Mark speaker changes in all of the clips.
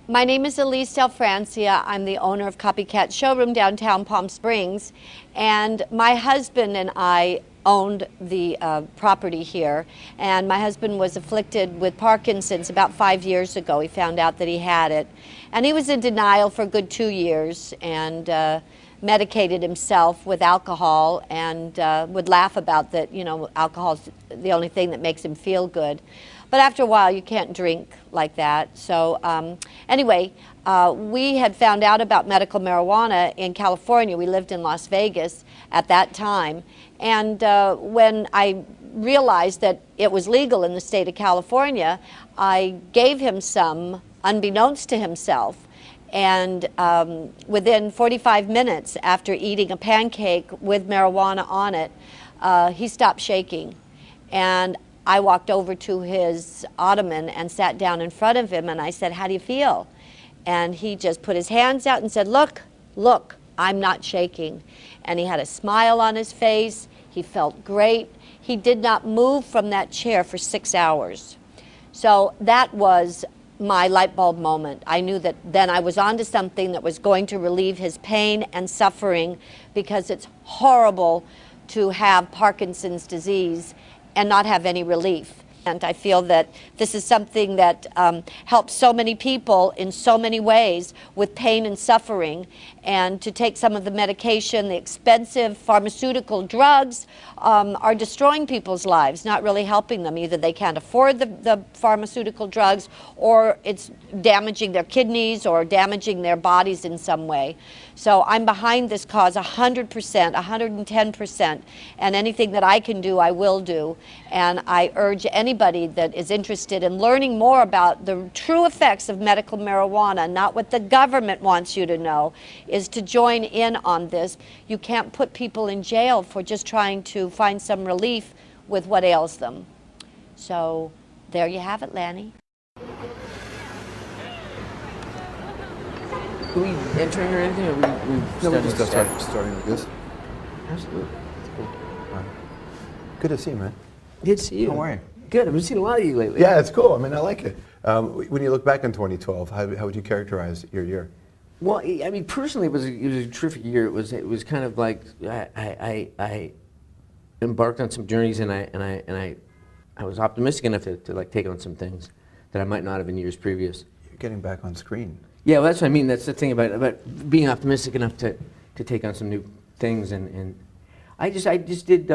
Speaker 1: My name is Elise Del Francia. I'm the owner of Copycat Showroom downtown Palm Springs, and my husband and I owned the property here, and my husband was afflicted with Parkinson's about 5 years ago. He found out that he had it, and he was in denial for a good 2 years and medicated himself with alcohol and would laugh about that, you know, alcohol's the only thing that makes him feel good. But after a while, you can't drink like that. So anyway, we had found out about medical marijuana in California. We lived in Las Vegas at that time. And when I realized that it was legal in the state of California, I gave him some, unbeknownst to himself. And within 45 minutes after eating a pancake with marijuana on it, he stopped shaking. And I walked over to his ottoman and sat down in front of him, and I said, "How do you feel?" And he just put his hands out and said, "Look, look, I'm not shaking." And he had a smile on his face. He felt great. He did not move from that chair for 6 hours. So that was my light bulb moment. I knew that then I was onto something that was going to relieve his pain and suffering, because it's horrible to have Parkinson's disease and not have any relief. And I feel that this is something that helps so many people in so many ways with pain and suffering. And to take some of the medication, the expensive pharmaceutical drugs are destroying people's lives, not really helping them. Either they can't afford the pharmaceutical drugs, or it's damaging their kidneys or damaging their bodies in some way. So I'm behind this cause 100%, 110%, and anything that I can do, I will do. And I urge anybody that is interested in learning more about the true effects of medical marijuana, not what the government wants you to know, is to join in on this. You can't put people in jail for just trying to find some relief with what ails them. So there you have it, Lanny.
Speaker 2: Are we entering or anything? Or
Speaker 3: No, we just starting like this.
Speaker 2: Absolutely.
Speaker 3: Cool. All right. Good to see you, man.
Speaker 2: Good to see you.
Speaker 3: How are you?
Speaker 2: Good. I've been seeing a lot of you lately.
Speaker 3: Yeah, it's cool. I mean, I like it. When you look back on 2012, how would you characterize your year?
Speaker 2: Well, I mean, personally, it was a terrific year. It was kind of like I embarked on some journeys, and I was optimistic enough to like take on some things that I might not have in years previous.
Speaker 3: You're getting back on screen.
Speaker 2: Yeah, well, that's what I mean. That's the thing about being optimistic enough to take on some new things, and I just did.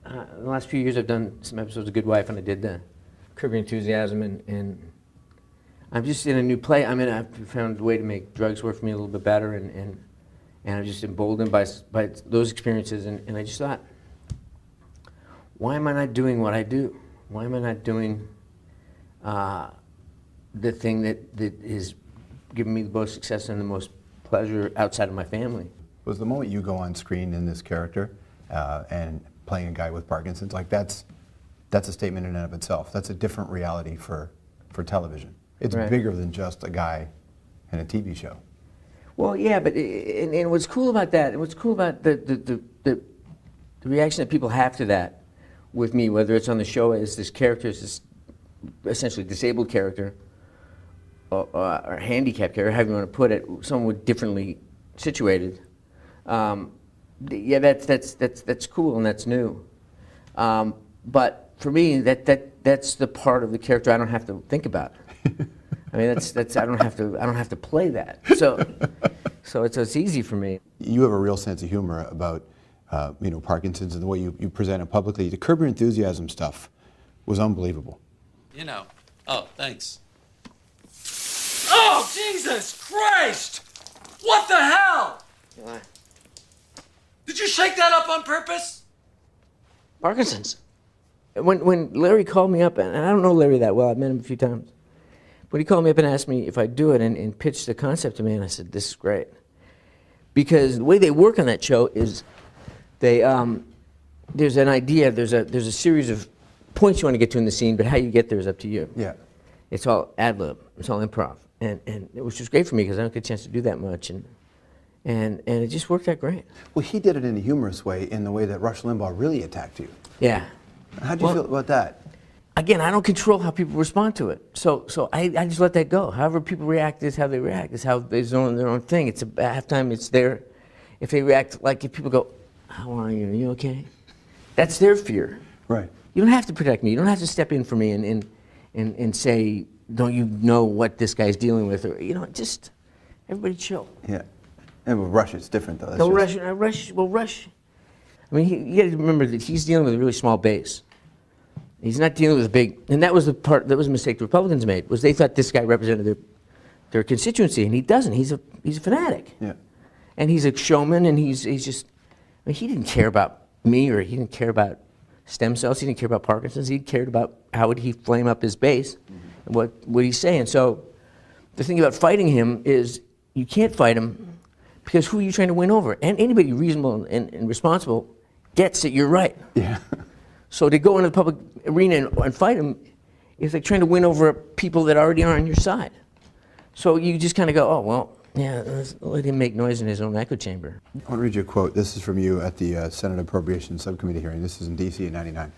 Speaker 2: In the last few years, I've done some episodes of Good Wife, and I did the Curb Your Enthusiasm, and I'm just in a new play. I mean, I've found a way to make drugs work for me a little bit better, and I'm just emboldened by those experiences, and I just thought, why am I not doing what I do? Why am I not doing the thing that is giving me the most success and the most pleasure outside of my family?
Speaker 3: Was the moment you go on screen in this character and playing a guy with Parkinson's, like that's a statement in and of itself. That's a different reality for television. It's
Speaker 2: right.
Speaker 3: Bigger than just a guy in a TV show.
Speaker 2: Well, yeah, but and what's cool about that, and what's cool about the reaction that people have to that with me, whether it's on the show as this character, as this essentially disabled character, or handicapped character, however you want to put it, someone differently situated. Yeah, that's cool and that's new. But for me, that's the part of the character I don't have to think about. I mean, I don't have to play that. So it's easy for me.
Speaker 3: You have a real sense of humor about Parkinson's and the way you present it publicly. The Curb Your Enthusiasm stuff was unbelievable.
Speaker 4: You know. Oh, thanks. Oh, Jesus Christ! What the hell?
Speaker 2: What?
Speaker 4: Did you shake that up on purpose?
Speaker 2: Parkinson's. When Larry called me up, and I don't know Larry that well, I've met him a few times, but he called me up and asked me if I'd do it and pitched the concept to me, and I said, this is great. Because the way they work on that show is there's an idea, there's a series of points you want to get to in the scene, but how you get there is up to you.
Speaker 3: Yeah.
Speaker 2: It's all ad-lib, it's all improv. And it was just great for me because I don't get a chance to do that much. And it just worked out great.
Speaker 3: Well, he did it in a humorous way, in the way that Rush Limbaugh really attacked you.
Speaker 2: Yeah.
Speaker 3: How do you feel about that?
Speaker 2: again, I don't control how people respond to it. So I just let that go. However people react is how they react. It's how they're doing their own thing. It's halftime. It's their, if they react, like if people go, how are you? Are you okay? That's their fear.
Speaker 3: Right.
Speaker 2: You don't have to protect me. You don't have to step in for me and say, don't you know what this guy's dealing with? Or, just everybody chill.
Speaker 3: Yeah. And with Rush, it's different, though.
Speaker 2: Don't rush. Rush. I mean, you got to remember that he's dealing with a really small base. He's not dealing with a big, and that was the part, that was a mistake the Republicans made, was they thought this guy represented their constituency, and he doesn't. He's a fanatic.
Speaker 3: Yeah.
Speaker 2: And he's a showman, and he's just, I mean, he didn't care about me, or he didn't care about stem cells, he didn't care about Parkinson's, he cared about how would he flame up his base, and what would he say. And so the thing about fighting him is you can't fight him because who are you trying to win over? And anybody reasonable and responsible gets that you're right.
Speaker 3: Yeah.
Speaker 2: So to go into the public arena and fight him is like trying to win over people that already are on your side. So you just kind of go, oh, well, yeah, let him make noise in his own echo chamber.
Speaker 3: I want to read you a quote. This is from you at the Senate Appropriations Subcommittee hearing. This is in D.C. in '99.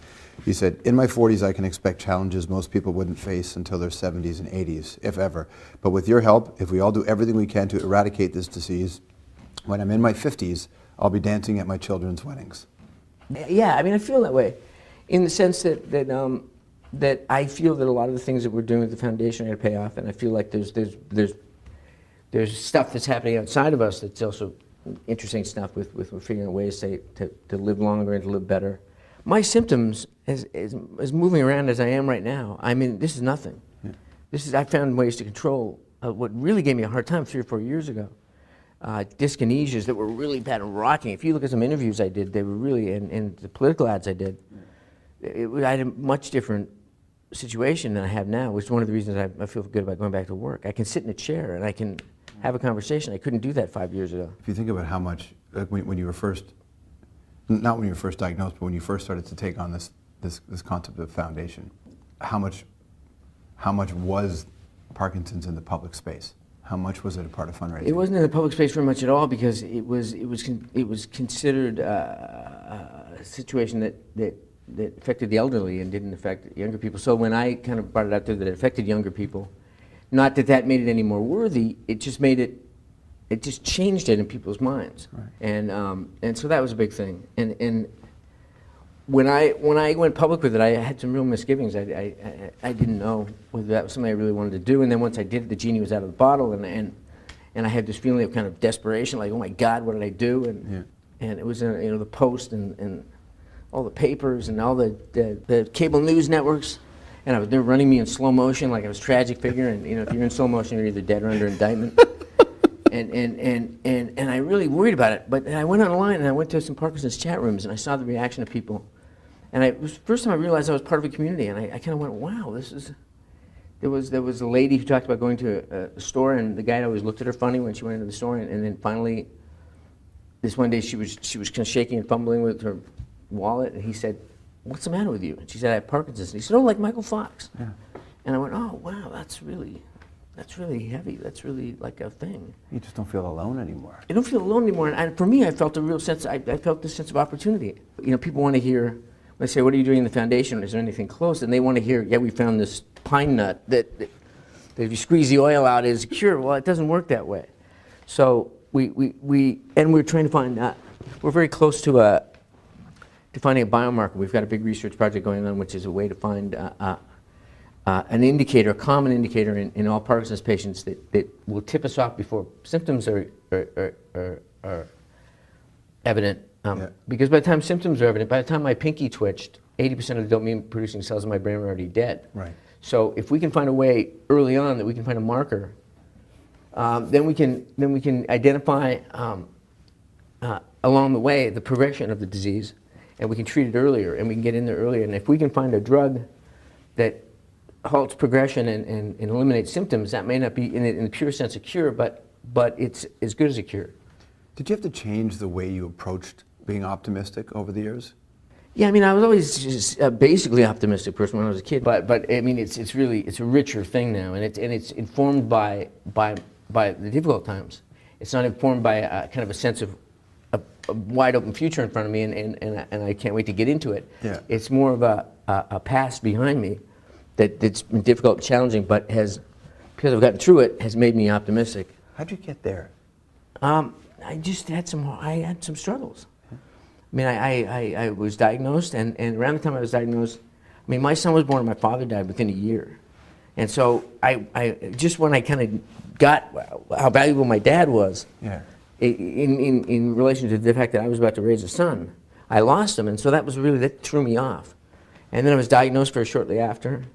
Speaker 3: You said, in my 40s, I can expect challenges most people wouldn't face until their 70s and 80s, if ever. But with your help, if we all do everything we can to eradicate this disease, when I'm in my 50s, I'll be dancing at my children's weddings.
Speaker 2: Yeah, I mean, I feel that way, in the sense that I feel that a lot of the things that we're doing with the foundation are going to pay off, and I feel like there's stuff that's happening outside of us that's also interesting stuff with we're figuring out ways to live longer and to live better. My symptoms, as moving around as I am right now, I mean, this is nothing. Yeah. I found ways to control what really gave me a hard time 3 or 4 years ago. Dyskinesias that were really bad and rocking. If you look at some interviews I did, they were really, and the political ads I did, I had a much different situation than I have now, which is one of the reasons I feel good about going back to work. I can sit in a chair and I can have a conversation. I couldn't do that 5 years ago.
Speaker 3: If you think about how much, like when you were first, not when you were first diagnosed, but when you first started to take on this concept of foundation, how much was Parkinson's in the public space? How much was it a part of fundraising? It
Speaker 2: wasn't in the public space very much at all, because it was considered a situation that affected the elderly and didn't affect younger people. So when I kind of brought it out there that it affected younger people, not that made it any more worthy, it just made it just changed it in people's minds.
Speaker 3: Right.
Speaker 2: And so that was a big thing. And when I went public with it, I had some real misgivings. I didn't know whether that was something I really wanted to do. And then once I did it, the genie was out of the bottle, and I had this feeling of kind of desperation, like, oh my God, what did I do? And it was the Post and all the papers and all the cable news networks, and they were running me in slow motion like I was a tragic figure. And if you're in slow motion, you're either dead or under indictment. and I really worried about it. But I went online and I went to some Parkinson's chat rooms and I saw the reaction of people. And it was the first time I realized I was part of a community, and I kind of went, wow, this is. There was a lady who talked about going to a store, and the guy always looked at her funny when she went into the store, and then finally, this one day she was kind of shaking and fumbling with her wallet, and he said, what's the matter with you? And she said, I have Parkinson's. And he said, oh, like Michael Fox. Yeah. And I went, oh, wow, that's really heavy. That's really like a thing.
Speaker 3: You just don't feel alone anymore.
Speaker 2: I don't feel alone anymore. And for me, I felt a real sense, I felt this sense of opportunity. People want to hear, when they say, what are you doing in the foundation? Is there anything close? And they want to hear, yeah, we found this pine nut that if you squeeze the oil out is a cure. Well, it doesn't work that way. So we're trying to find, we're very close to finding a biomarker. We've got a big research project going on, which is a way to find an indicator, a common indicator in all Parkinson's patients that will tip us off before symptoms are evident. Because by the time symptoms are evident, by the time my pinky twitched, 80% of the dopamine-producing cells in my brain were already dead.
Speaker 3: Right.
Speaker 2: So if we can find a way early on that we can find a marker, then we can identify along the way the progression of the disease, and we can treat it earlier, and we can get in there earlier. And if we can find a drug that halts progression and eliminates symptoms, that may not be in the pure sense a cure, but it's as good as a cure.
Speaker 3: Did you have to change the way you approached being optimistic over the years?
Speaker 2: Yeah, I mean, I was always just a basically optimistic person when I was a kid, but I mean, it's a richer thing now, and it's informed by the difficult times. It's not informed by kind of a sense of a wide open future in front of me, and I can't wait to get into it.
Speaker 3: Yeah.
Speaker 2: It's more of a past behind me, that's been difficult and challenging, but because I've gotten through it, has made me optimistic.
Speaker 3: How'd you get there?
Speaker 2: I just had some struggles. I mean, I was diagnosed, and around the time I was diagnosed, I mean, my son was born and my father died within a year. And so I just when I kind of got how valuable my dad was,
Speaker 3: Yeah.
Speaker 2: in relation to the fact that I was about to raise a son, I lost him, and so that threw me off. And then I was diagnosed very shortly after,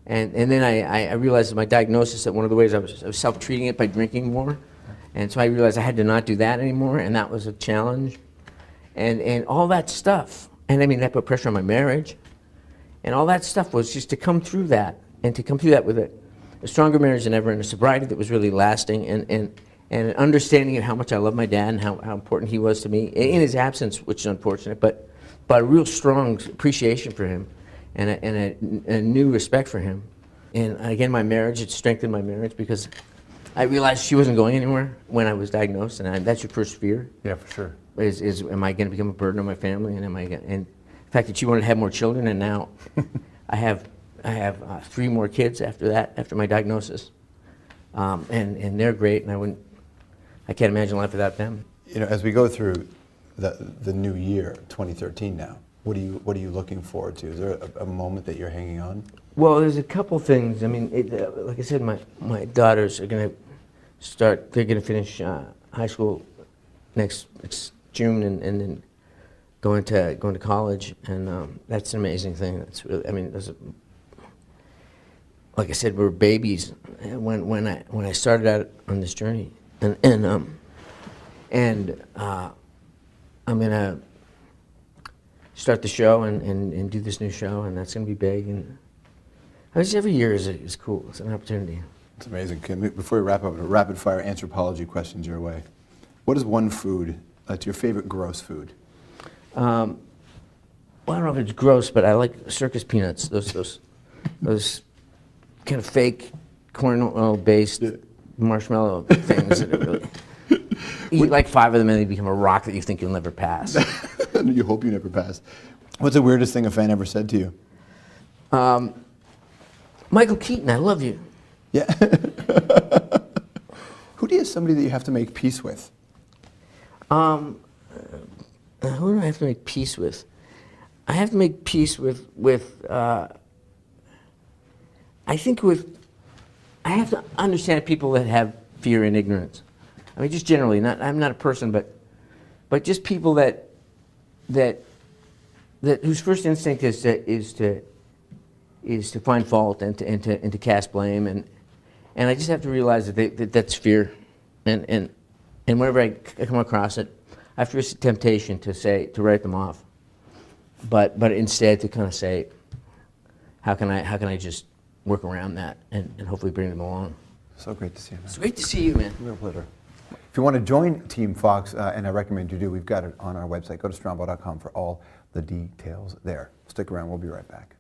Speaker 2: and then I realized that my diagnosis, that one of the ways I was self-treating it by drinking more, and so I realized I had to not do that anymore, and that was a challenge, and all that stuff, and I mean that put pressure on my marriage, and all that stuff was just to come through that, and to come through that with a stronger marriage than ever, and a sobriety that was really lasting, and an understanding of how much I love my dad and how important he was to me in his absence, which is unfortunate, but a real strong appreciation for him and a new respect for him. And again, my marriage, it strengthened my marriage because I realized she wasn't going anywhere when I was diagnosed, and that's your first fear.
Speaker 3: Yeah, for sure.
Speaker 2: Is am I going to become a burden on my family, and and the fact that she wanted to have more children, and now I have 3 more kids after that, after my diagnosis, and they're great, and I can't imagine life without them.
Speaker 3: You know, as we go through the new year, 2013 now, what are you looking forward to? Is there a moment that you're hanging on?
Speaker 2: Well, there's a couple things. I mean, like I said, my daughters are going to start. They're going to finish high school next June, and then going to college, and that's an amazing thing. That's really. I mean, like I said, we're babies when I started out on this journey, and I'm going to start the show and do this new show, and that's going to be big. And I just every year is cool. It's an opportunity.
Speaker 3: It's amazing. Before we wrap up, a rapid fire anthropology questions your way. What is one food that's your favorite gross food?
Speaker 2: Well, I don't know if it's gross, but I like circus peanuts. Those kind of fake corn oil based marshmallow things that are really. Eat like 5 of them and they become a rock that you think you'll never pass.
Speaker 3: You hope you never pass. What's the weirdest thing a fan ever said to you?
Speaker 2: Michael Keaton, I love you.
Speaker 3: Yeah. Who do you have somebody that you have to make peace with?
Speaker 2: Who do I have to make peace with? I have to make peace with I have to understand people that have fear and ignorance. I mean, just generally, I'm not a person, but just people that whose first instinct is to find fault and to cast blame, and I just have to realize that that's fear, and whenever I come across it, I have to resist temptation to write them off, but instead to kind of say, how can I just work around that and hopefully bring them along.
Speaker 3: So great to see you, man.
Speaker 2: It's great to see you, man.
Speaker 3: Real pleasure. If you want to join Team Fox, and I recommend you do, we've got it on our website. Go to strombo.com for all the details there. Stick around. We'll be right back.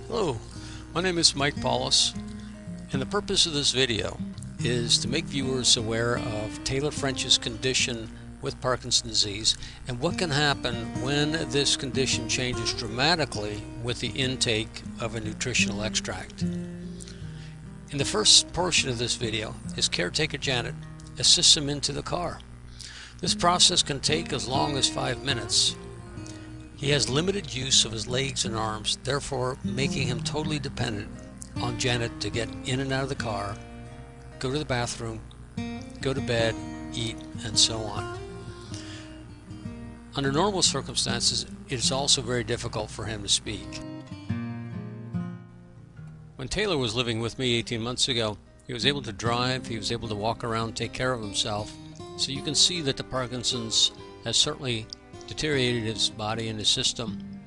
Speaker 5: Hello, my name is Mike Paulus, and the purpose of this video is to make viewers aware of Taylor French's condition with Parkinson's disease and what can happen when this condition changes dramatically with the intake of a nutritional extract. In the first portion of this video, his caretaker Janet assists him into the car. This process can take as long as 5 minutes. He has limited use of his legs and arms, therefore making him totally dependent on Janet to get in and out of the car, go to the bathroom, go to bed, eat, and so on. Under normal circumstances, it is also very difficult for him to speak. When Taylor was living with me 18 months ago, he was able to drive, he was able to walk around, take care of himself. So you can see that the Parkinson's has certainly deteriorated his body and his system.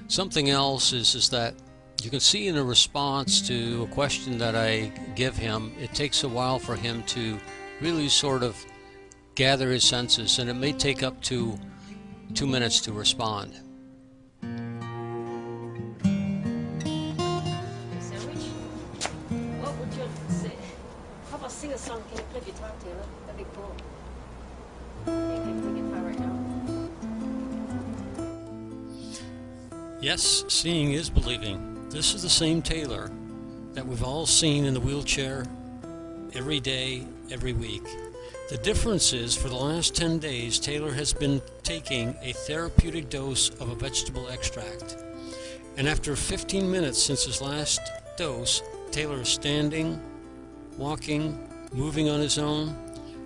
Speaker 5: Something else is that you can see in a response to a question that I give him, it takes a while for him to really sort of gather his senses, and it may take up to 2 minutes to respond.
Speaker 1: Sandwich? What would you say? How about sing a song? Can you play guitar, Taylor? That'd be cool.
Speaker 5: Yes, seeing is believing. This is the same Taylor that we've all seen in the wheelchair every day, every week. The difference is, for the last 10 days, Taylor has been taking a therapeutic dose of a vegetable extract. And after 15 minutes since his last dose, Taylor is standing, walking, moving on his own.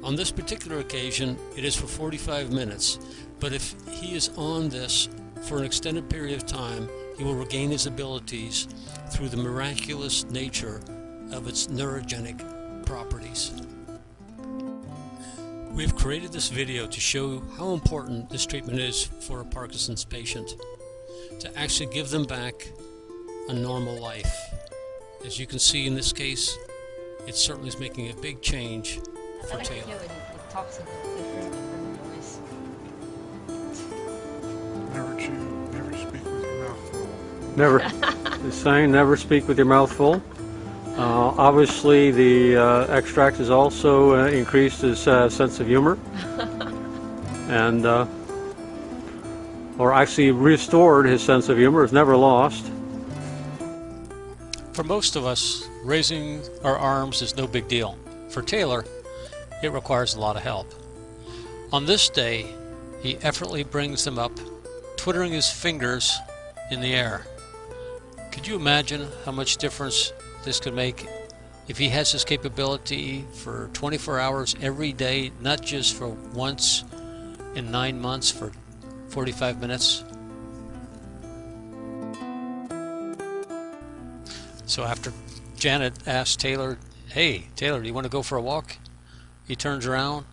Speaker 5: On this particular occasion, it is for 45 minutes. But if he is on this for an extended period of time, he will regain his abilities through the miraculous nature of its neurogenic properties. We've created this video to show how important this treatment is for a Parkinson's patient, to actually give them back a normal life. As you can see in this case, it certainly is making a big change for Taylor.
Speaker 6: It talks in a different voice.
Speaker 7: Never speak with your mouth full.
Speaker 8: Never, the saying, never speak with your mouth full. Obviously, the extract has also increased his sense of humor, and or actually restored his sense of humor. It's never lost.
Speaker 5: For most of us, raising our arms is no big deal. For Taylor, it requires a lot of help. On this day, he effortlessly brings them up, twiddling his fingers in the air. Could you imagine how much difference this could make if he has this capability for 24 hours every day, not just for once in 9 months for 45 minutes? So after Janet asked Taylor, "Hey, Taylor, do you want to go for a walk?" He turns around,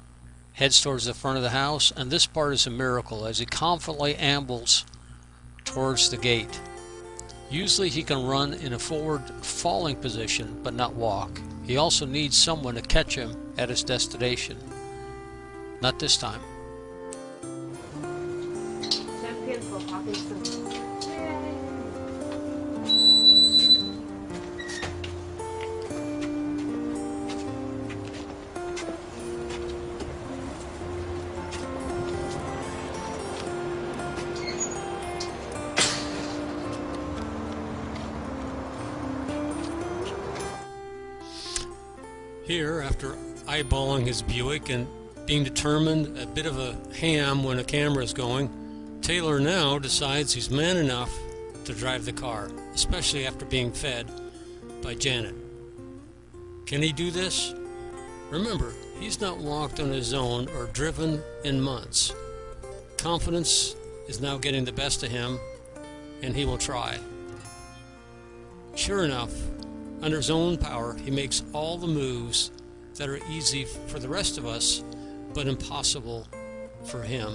Speaker 5: heads towards the front of the house, and this part is a miracle as he confidently ambles towards the gate. Usually he can run in a forward falling position, but not walk. He also needs someone to catch him at his destination. Not this time.
Speaker 6: Champion for Parkinson's.
Speaker 5: Here, after eyeballing his Buick and being determined, a bit of a ham when a camera is going, Taylor now decides he's man enough to drive the car, especially after being fed by Janet. Can he do this? Remember, he's not walked on his own or driven in months. Confidence is now getting the best of him, and he will try. Sure enough, under his own power, he makes all the moves that are easy for the rest of us, but impossible for him.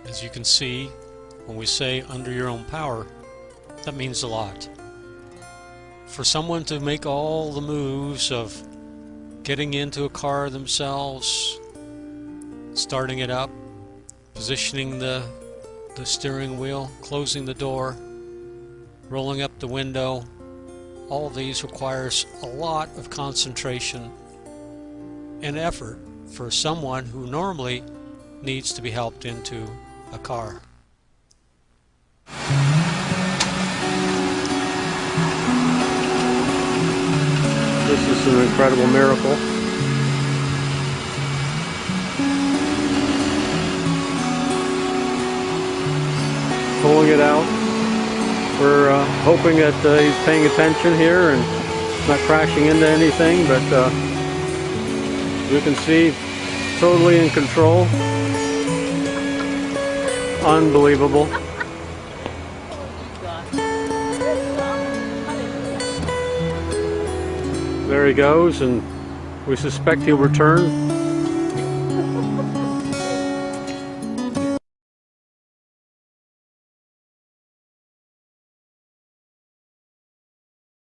Speaker 5: As you can see, when we say under your own power, that means a lot. For someone to make all the moves of getting into a car themselves, starting it up, positioning the steering wheel, closing the door, rolling up the window, all of these requires a lot of concentration and effort for someone who normally needs to be helped into a car.
Speaker 8: This is an incredible miracle. Pulling it out. We're hoping that he's paying attention here and not crashing into anything, but you can see totally in control. Unbelievable. There he goes, and we suspect he'll return